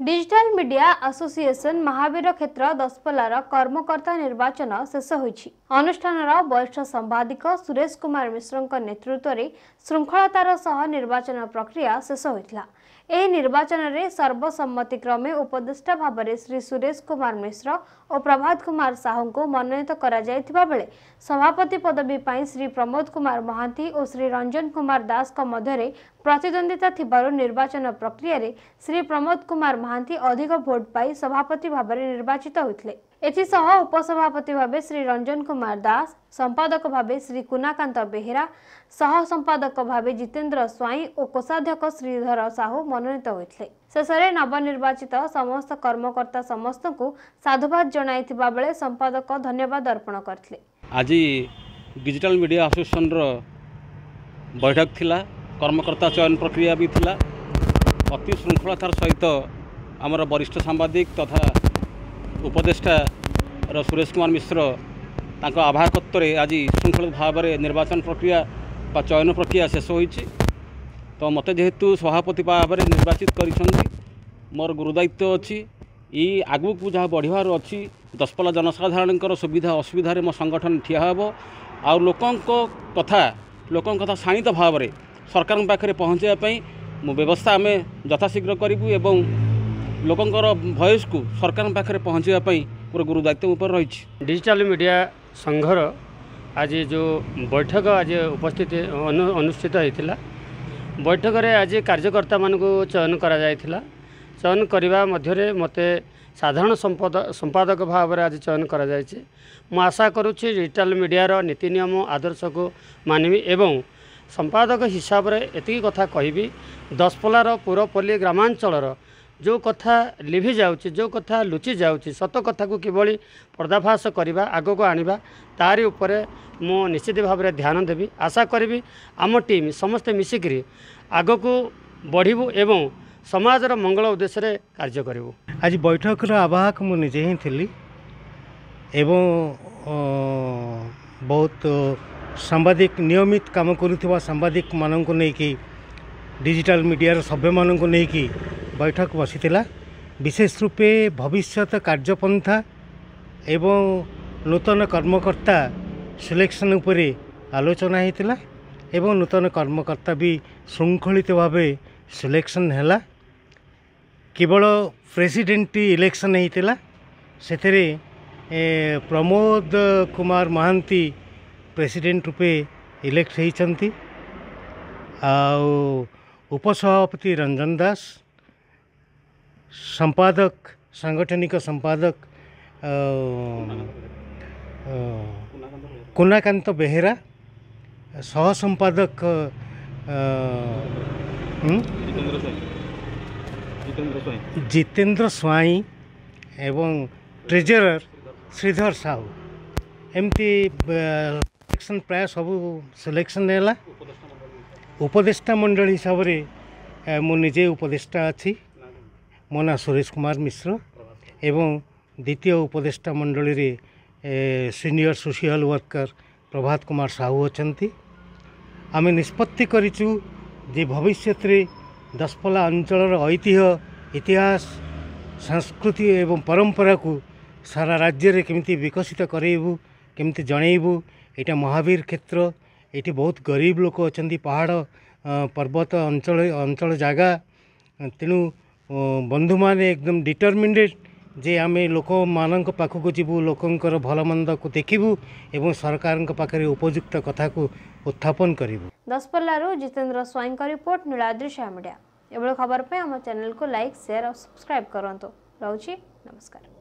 Digital media association Mahavir क्षेत्र दसपल्लार कर्मकर्ता निर्वाचन शेष होईछि। अनुष्ठानर वरिष्ठ संवादिक सुरेश कुमार मिश्र नेतृत्व में श्रृंखलतार सह निर्वाचन प्रक्रिया शेष होइतिला। एही निर्वाचन में सर्वसम्मतिक्रमे उपदेष्टा भाव में श्री सुरेश कुमार मिश्र और प्रभात कुमार साहू को मनोनीत करा जायतिबा बेले सभापति पदवी पाई श्री प्रमोद कुमार महांती और श्री रंजन कुमार दास का मध्य प्रतिद्वंदिता थिबारु निर्वाचन प्रक्रिया रे श्री प्रमोद कुमार महांती अधिक भोट पाई सभापति भाव में निर्वाचित होइतिले। एथिसह उपसभापति भाव श्री रंजन कुमार दास, संपादक भाव श्री कुनाकांत बेहेरा, सह संपादक भाव जितेंद्र स्वाई और कोषाध्यक्ष श्रीधर साहू मनोनीत होइतिले। शेषे नवनिर्वाचित समस्त कर्मकर्ता समस्त को साधुवाद जणाइथिबा बेले संपादक धन्यवाद अर्पण करथिले। आज डिजिटल मीडिया एसोसिएशन रो बैठक थिला, कर्मकर्ता चयन प्रक्रिया भी थिला। अति श्रृंखलतार सहित आमर वरिष्ठ सांबादिक तथा उपदेष्टा सुरेश कुमार मिश्र तांको आभारकत्व आज श्रृंखलित भाव में निर्वाचन प्रक्रिया बा चयन प्रक्रिया शेष होईछि। तो मते जेहेतु सभापति भाव में निर्वाचित करिसंती मोर गुरुदायित्व अच्छी ये आगू को जहाँ बढ़िबार अच्छी दसपल्ला जनसाधारण सुविधा असुविधा मो संगठन ठिया हेबो आ लोकों कथा शाणित भाव में सरकार पाखे पहुँचापी मो व्यवस्था आम यथाशीघ्र करूँ एवं लोकंकर भॉइस को सरकार पाखे पहुँचापी पूरा गुरुदायित्व उपर रही। डिजिटल मीडिया संघर आज जो बैठक आज उपस्थित अनुष्ठित होता बैठक में आज कार्यकर्ता मान चयन करा जायथिला। चयन करने मध्य मते साधारण संपादक भाव में आज चयन करा जायछि। मु आशा करुछि डिजिटल मीडिया नीति नियम आदर्श को मानवी एवं संपादक हिसाब से एति कथा कहबी दसपल्लार पुरपल्ली ग्रामांचल जो कथा लिभि जाउछि, जो कथा लुचि जाउछि, सत कथा को किभली पर्दाफाश करवा आग को आनिबा तारी उपरे मु निश्चित भाव में ध्यान देवी। आशा करी आम टीम समस्ते मिसिकरी आग को बढ़ू एवं समाजर मंगल उद्देश्य कार्य करूँ। आज बैठक आवाहक मु निजे ही थी एवं बहुत सांबादिक नियमित काम करुवा सांबादिक मानक नहीं डिजिटल मीडिया सभ्य मानक नहीं बैठक बसीला। विशेष रूपे भविष्यत कार्यपंथा एवं नूतन कर्मकर्ता सिलेक्शन उपरे आलोचना होता एवं नूतन कर्मकर्ता भी श्रृंखलित भाव सिलेक्शन है। केवल प्रेसिडेंट इलेक्शन होता से प्रमोद कुमार महांती प्रेसिडेंट रूपे इलेक्ट होती उपसभापति रंजन दास, संपादक सांगठनिक संपादक कुनाकांत बेहेरा, सह संपादक जितेंद्र स्वाई एवं ट्रेजरर श्रीधर साहू एमती सिलेक्शन प्राय सबू सिलेक्शन है। उपदेष्टा मंडल हिसाब से मु निजे उपदेष्टा अच्छी मो ना सुरेश कुमार मिश्र एवं द्वितीय उपदेष्टा मंडल रे senior social worker Prabhat Kumar Sahu अच्छा। आम निष्पत्ति करिचु जे भविष्य रे दसपल्ला अंचल ऐतिह्य इतिहास संस्कृति एवं परंपरा को सारा राज्य रे केमिति विकसित करेबू केमिति जनइबू। एटा महावीर क्षेत्र ये बहुत गरीब लोक अच्छा पहाड़ पर्वत अंचल अंचल जगह तेणु बंधु माने एकदम डिटरमिनेड जे आम लोक मान पाखक जीवु लोकंकर भल मंद को देखिबू एवं सरकार पाखे उपयुक्त कथा को उत्थापन करूँ। दसपल्लारू जितेंद्र स्वाई का रिपोर्ट नीलाद्रि मीडिया। एभली खबर पे आम चैनल को लाइक शेयर और सब्सक्राइब करंतु। रहुछि नमस्कार।